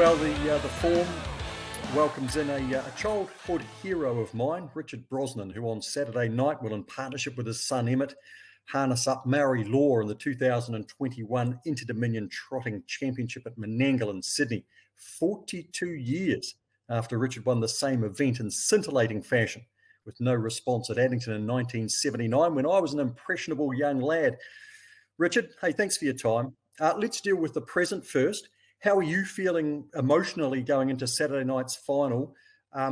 Well, the form welcomes in a childhood hero of mine, Richard Brosnan, who on Saturday night will, in partnership with his son Emmett, harness up Maori Law in the 2021 Interdominion Trotting Championship at Menangle in Sydney, 42 years after Richard won the same event in scintillating fashion, with no response at Addington in 1979 when I was an impressionable young lad. Richard, hey, thanks for your time. Let's deal with the present first. How are you feeling emotionally going into Saturday night's final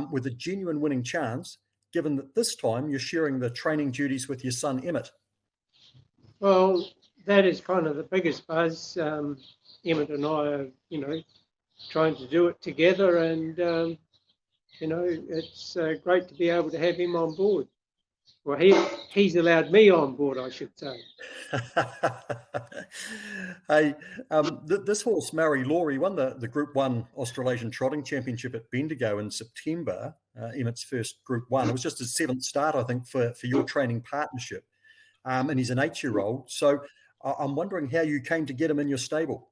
with a genuine winning chance, given that this time you're sharing the training duties with your son Emmett? Well, that is kind of the biggest buzz. Emmett and I are, trying to do it together, and it's great to be able to have him on board. Well, he's allowed me on board, I should say. Hey, this horse, Maori Law, he won the Group 1 Australasian Trotting Championship at Bendigo in September, Emmett's first Group 1. It was just his seventh start, I think, for your training partnership. And he's an 8-year-old. So I'm wondering how you came to get him in your stable.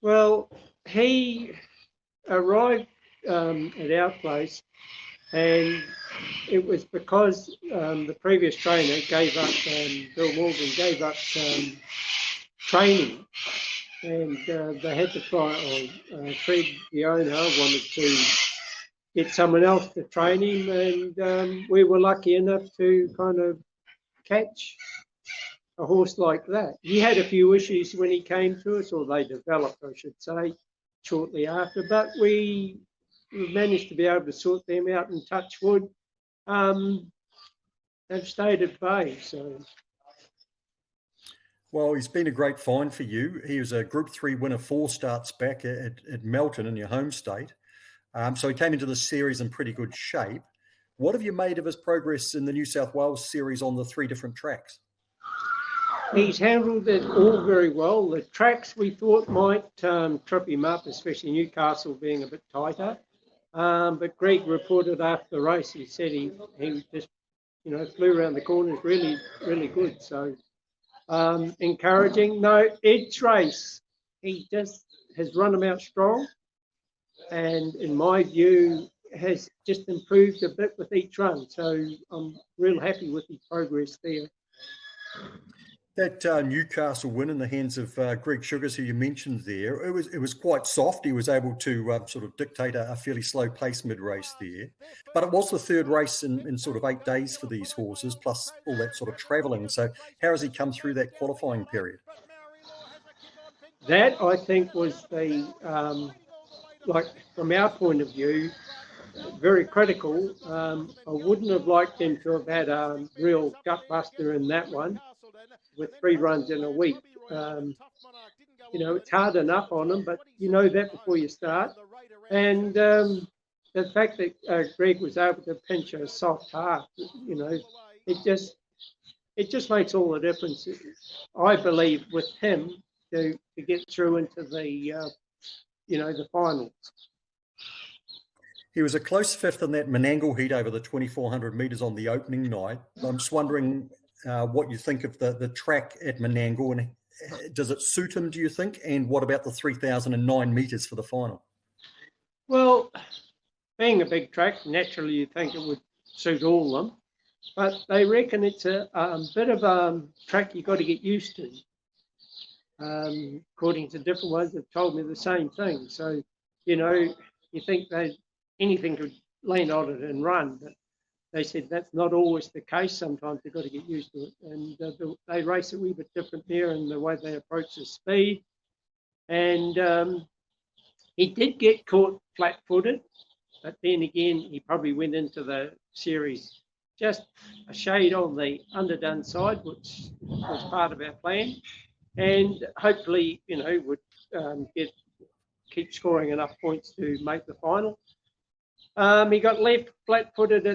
Well, he arrived at our place, and it was because the previous trainer gave up, Bill Morgan gave up training, and they had to try, Fred, the owner, wanted to get someone else to train him, and we were lucky enough to kind of catch a horse like that. He had a few issues when he came to us, or they developed, I should say, shortly after, but we managed to be able to sort them out, and touch wood, they've stayed at bay. So, well, he's been a great find for you. He was a Group 3 winner 4 starts back at Melton in your home state. So he came into the series in pretty good shape. What have you made of his progress in the New South Wales series on the 3 different tracks? He's handled it all very well. The tracks we thought might trip him up, especially Newcastle being a bit tighter. But Greg reported after the race, he said he just, flew around the corners really, really good. So encouraging. No, each race, he just has run them out strong. And in my view, has just improved a bit with each run. So I'm real happy with his progress there. That Newcastle win in the hands of Greg Sugars, who you mentioned there, it was quite soft. He was able to sort of dictate a fairly slow pace mid-race there. But it was the third race in sort of 8 days for these horses, plus all that sort of travelling. So how has he come through that qualifying period? That, I think, was the, from our point of view, very critical. I wouldn't have liked him to have had a real gut buster in that one, with 3 runs in a week. It's hard enough on him, but you know that before you start. And the fact that Greg was able to pinch a soft heart, it just makes all the difference, I believe, with him to get through into the, the finals. He was a close fifth in that Menangle heat over the 2,400 metres on the opening night. I'm just wondering what you think of the track at Menangle, and does it suit him, do you think? And what about the 3,009 metres for the final? Well, being a big track, naturally you think it would suit all of them, but they reckon it's a bit of a track you've got to get used to. According to different ones, they've told me the same thing. So, you think that anything could land on it and run, but they said that's not always the case. Sometimes they've got to get used to it. And they race a wee bit different there in the way they approach the speed. And he did get caught flat-footed, but then again, he probably went into the series just a shade on the underdone side, which was part of our plan. And hopefully, would keep scoring enough points to make the final. He got left flat-footed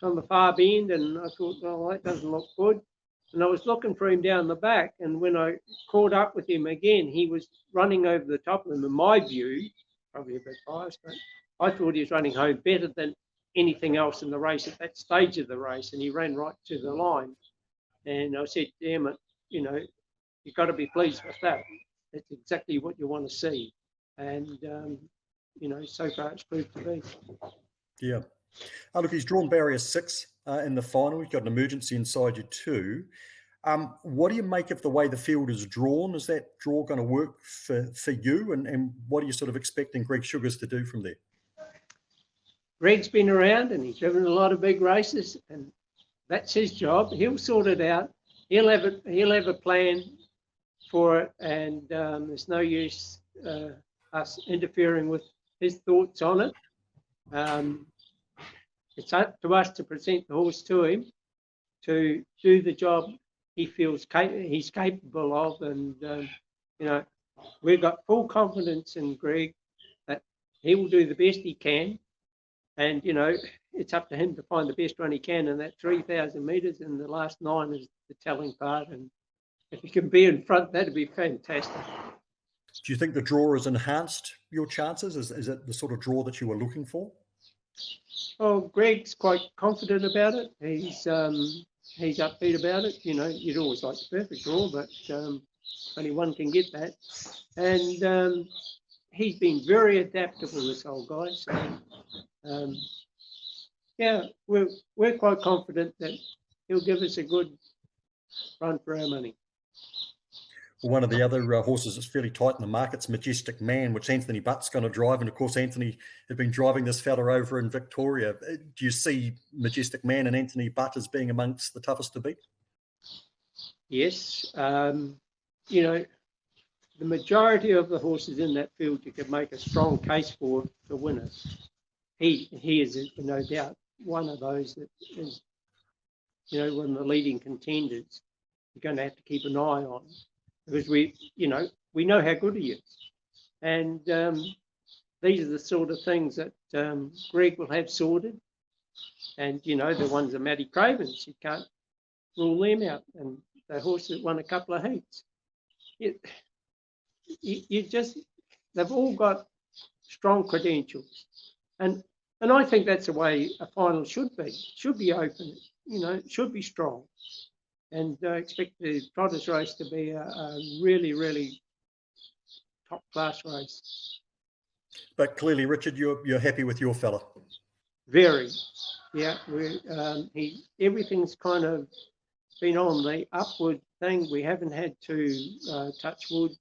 on the far bend, and I thought, well, that doesn't look good. And I was looking for him down the back, and when I caught up with him again, he was running over the top of them. In my view, probably a bit biased, but I thought he was running home better than anything else in the race at that stage of the race, and he ran right to the line. And I said, damn it, you've got to be pleased with that. That's exactly what you want to see. And so far it's proved to be. Yeah. Look, he's drawn barrier 6 in the final. You've got an emergency inside you too. What do you make of the way the field is drawn? Is that draw going to work for you? And what are you sort of expecting Greg Sugars to do from there? Greg's been around and he's driven a lot of big races, and that's his job. He'll sort it out. He'll have a plan for it, and there's no use us interfering with his thoughts on it. It's up to us to present the horse to him to do the job he feels he's capable of, and we've got full confidence in Greg that he will do the best he can, and it's up to him to find the best one he can in that 3,000 metres, and the last 9 is the telling part, and if he can be in front, that'd be fantastic. Do you think the draw has enhanced your chances? Is it the sort of draw that you were looking for? Well, Greg's quite confident about it. He's upbeat about it. You'd always like the perfect draw, but only one can get that. And he's been very adaptable, this old guy. So, we're quite confident that he'll give us a good run for our money. Well, one of the other horses that's fairly tight in the market's Majestic Man, which Anthony Butt's going to drive. And of course, Anthony had been driving this fella over in Victoria. Do you see Majestic Man and Anthony Butt as being amongst the toughest to beat? Yes. The majority of the horses in that field, you could make a strong case for winners. He is no doubt one of those that is, one of the leading contenders you're going to have to keep an eye on. Because we know how good he is, and these are the sort of things that Greg will have sorted. And the ones that Matty Cravens, you can't rule them out, and the horse that won a couple of heats. They've all got strong credentials, and I think that's the way a final should be. Should be open, should be strong. And expect the Trotters race to be a really, really top-class race. But clearly, Richard, you're happy with your fella. Very, yeah. Everything's kind of been on the upward thing. We haven't had to touch wood,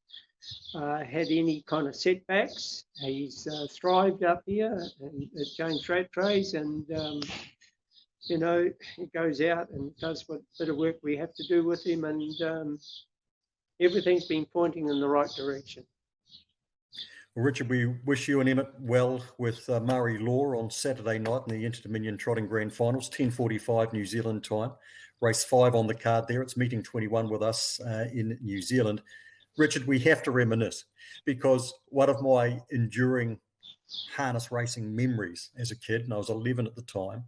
had any kind of setbacks. He's thrived up here at James Rattray's, and he goes out and does what bit of work we have to do with him, and everything's been pointing in the right direction. Well, Richard, we wish you and Emmett well with Maori Law on Saturday night in the Interdom Trotting Grand Finals, 10:45 New Zealand time. Race 5 on the card there. It's meeting 21 with us in New Zealand. Richard, we have to reminisce, because one of my enduring harness racing memories as a kid, and I was 11 at the time,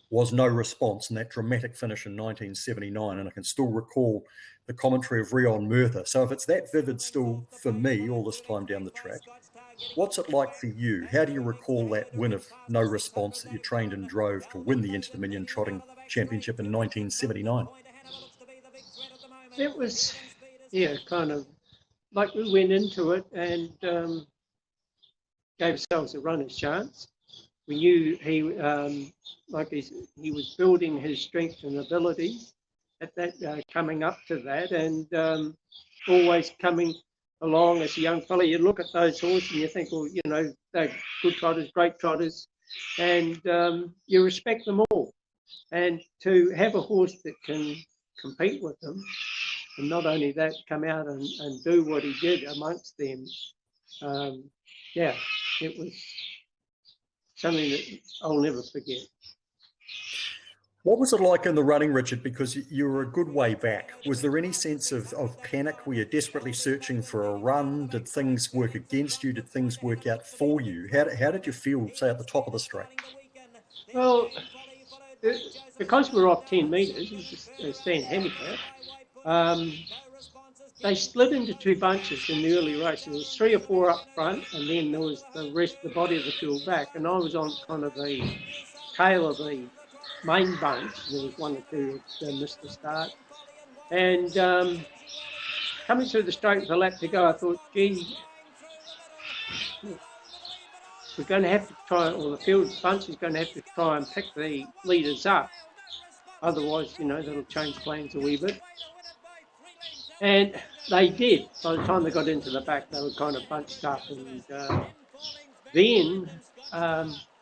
was No Response in that dramatic finish in 1979. And I can still recall the commentary of Rion Murtha. So if it's that vivid still for me all this time down the track, what's it like for you? How do you recall that win of No Response that you trained and drove to win the Interdominion Trotting Championship in 1979? It was, kind of like we went into it and gave ourselves a runner's chance. We knew he was building his strength and ability at that, coming up to that, and always coming along as a young fella. You look at those horses and you think, well, they're good trotters, great trotters, and you respect them all. And to have a horse that can compete with them, and not only that, come out and do what he did amongst them, it was something that I'll never forget. What was it like in the running, Richard? Because you were a good way back. Was there any sense of panic? Were you desperately searching for a run? Did things work against you? Did things work out for you? How did you feel, say, at the top of the straight? Well, because we're off 10 metres, it's a stand handicap, they split into 2 bunches in the early race. There was 3 or 4 up front, and then there was the rest of the body of the field back. And I was on kind of the tail of the main bunch. There was 1 or 2 that missed the start. And coming through the straight with a lap to go, I thought, gee, we're going to have to try, or the field bunch is going to have to try and pick the leaders up. Otherwise, that'll change plans a wee bit. And they did. By the time they got into the back, they were kind of bunched up. And then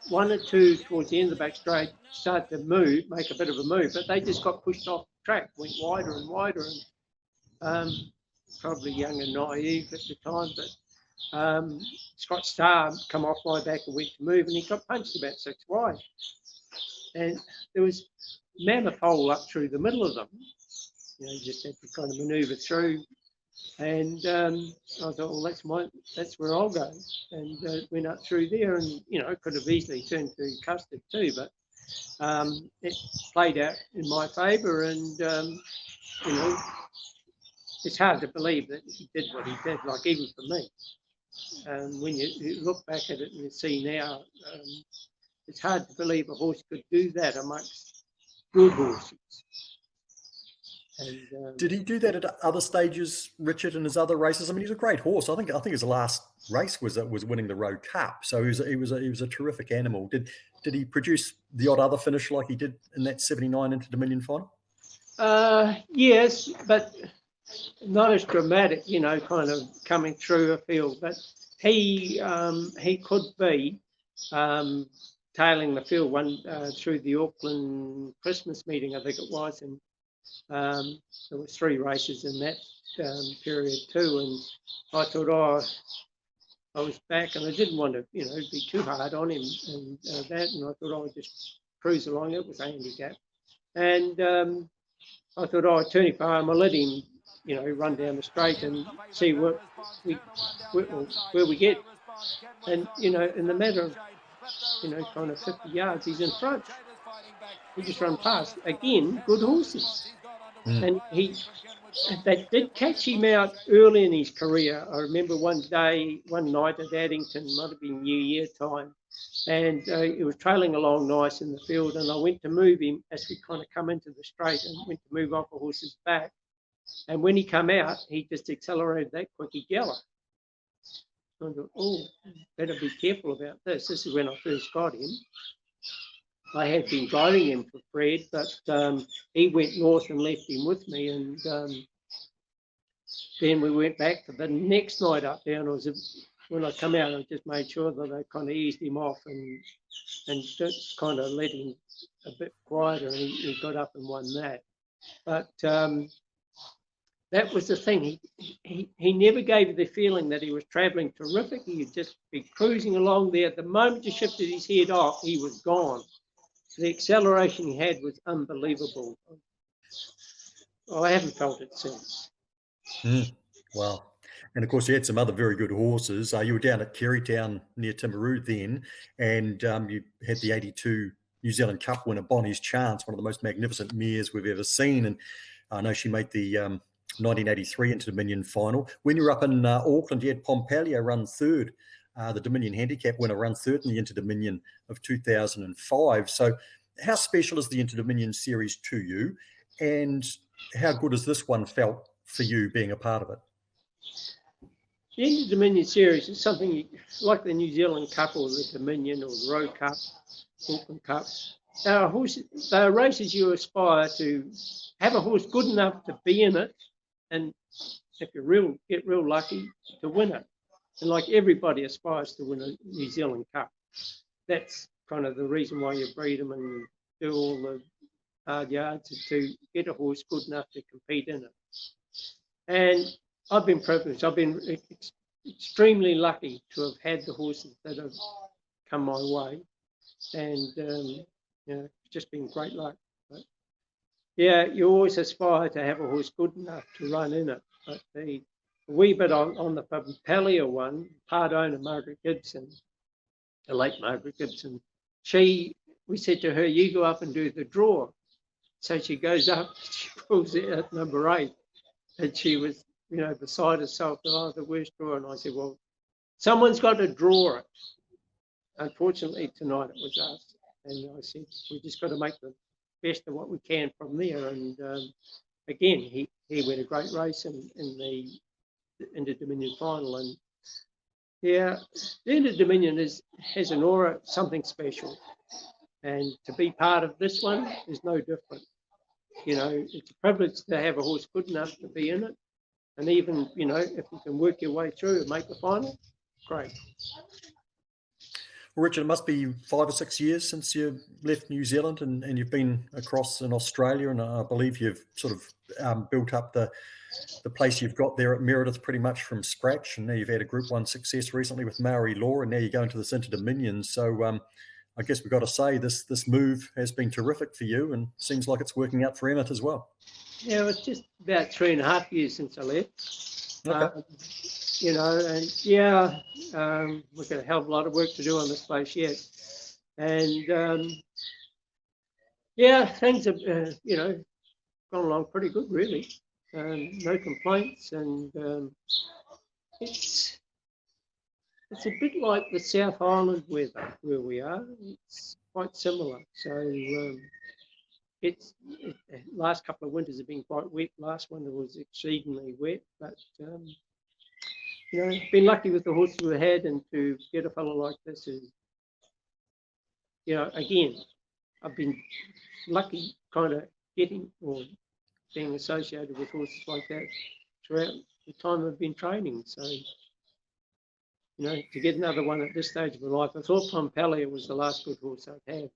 one or two towards the end of the back straight started to make a bit of a move, but they just got pushed off the track, went wider and wider. And probably young and naive at the time, but Scott Starr come off my back and went to move, and he got punched about 6 wide. And there was mammoth hole up through the middle of them. You just had to kind of manoeuvre through. And I thought, well, that's where I'll go. And went up through there, and could have easily turned to custard too, but it played out in my favour. And it's hard to believe that he did what he did, like even for me. When you look back at it and you see now, it's hard to believe a horse could do that amongst good horses. And, did he do that at other stages, Richard, in his other races? I mean, he's a great horse. I think his last race was winning the Road Cup. So he was a terrific animal. Did he produce the odd other finish like he did in that 79 Interdom final? Yes, but not as dramatic, kind of coming through a field. But he could be tailing the field through the Auckland Christmas meeting, I think it was, and there were 3 races in that period too. And I thought, I was back, and I didn't want to, be too hard on him and that. And I thought I would just cruise along. It was a handicap, and I thought, I'd turn him for home. I'll let him, run down the straight and see where we get. And in the matter of kind of 50 yards, he's in front. He just run past. Again, good horses. And they did catch him out early in his career. I remember one night at Addington, might have been New Year time, and he was trailing along nice in the field, and I went to move him as we kind of come into the straight, and went to move off a horse's back. And when he come out, he just accelerated that quick, he galloped. I thought, better be careful about this. This is when I first got him. I had been guiding him for Fred, but he went north and left him with me. And then we went back for the next night up there. And when I come out, I just made sure that I kind of eased him off and just kind of let him a bit quieter. And he got up and won that. But that was the thing. He never gave you the feeling that he was travelling terrific. He would just be cruising along there. The moment you shifted his head off, he was gone. The acceleration he had was unbelievable. I haven't felt it since. Wow. And of course, you had some other very good horses. You were down at Kerrytown near Timaru then, and you had the 82 New Zealand Cup winner, Bonnie's Chance, one of the most magnificent mares we've ever seen. And I know she made the 1983 Interdominion final. When you were up in Auckland, you had Pompalio run third. The Dominion Handicap winner run third in the Interdominion of 2005. So how special is the Interdominion series to you? And how good has this one felt for you being a part of it? The Interdominion series is something like the New Zealand Cup or the Dominion or the Road Cup, Auckland Cup. They are races you aspire to have a horse good enough to be in it, and if you get real lucky, to win it. And like everybody aspires to win a New Zealand Cup. That's kind of the reason why you breed them and do all the hard yards, to get a horse good enough to compete in it. And I've been privileged. I've been extremely lucky to have had the horses that have come my way. And, it's just been great luck. But, you always aspire to have a horse good enough to run in it. But a wee bit on the Pompalio one, part owner Margaret Gibson, the late Margaret Gibson, we said to her, you go up and do the draw. So she goes up, she pulls it at number 8, and she was, beside herself, the worst draw. And I said, well, someone's got to draw it. Unfortunately, tonight it was us. And I said, we just got to make the best of what we can from there. And again, he went a great race in the Dominion final. And Yeah, the Interdom has an aura, something special, and to be part of this one is no different. You know, it's a privilege to have a horse good enough to be in it, and even, you know, if you can work your way through and make the final, great. Well, Richard, it must be 5 or 6 years since you left New Zealand and you've been across in Australia, and I believe you've sort of built up the place you've got there at Meredith pretty much from scratch, and now you've had a Group 1 success recently with Maori Law, and now you're going to this Interdom. So I guess we've got to say this move has been terrific for you, and seems like it's working out for Emmett as well. Yeah, it's just about 3.5 years since I left. Okay. You know, and yeah, we've got a hell of a lot of work to do on this place yet. And yeah, things have, you know, gone along pretty good, really. No complaints, and it's a bit like the South Island weather where we are. It's quite similar. So last couple of winters have been quite wet. Last winter was exceedingly wet, but you know, been lucky with the horses we had, and to get a fellow like this is, you know, again, I've been lucky kind of getting or being associated with horses like that throughout the time I've been training. So, you know, to get another one at this stage of my life, I thought Pompelia was the last good horse I'd had,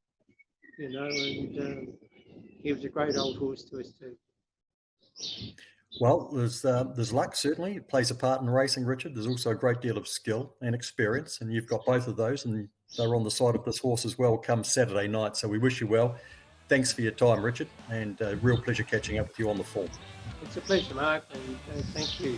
you know, and he was a great old horse to us too. Well, there's luck, certainly. It plays a part in racing, Richard. There's also a great deal of skill and experience, and you've got both of those, and they're on the side of this horse as well come Saturday night. So we wish you well. Thanks for your time, Richard, and a real pleasure catching up with you on the form. It's a pleasure, Mark, and thank you.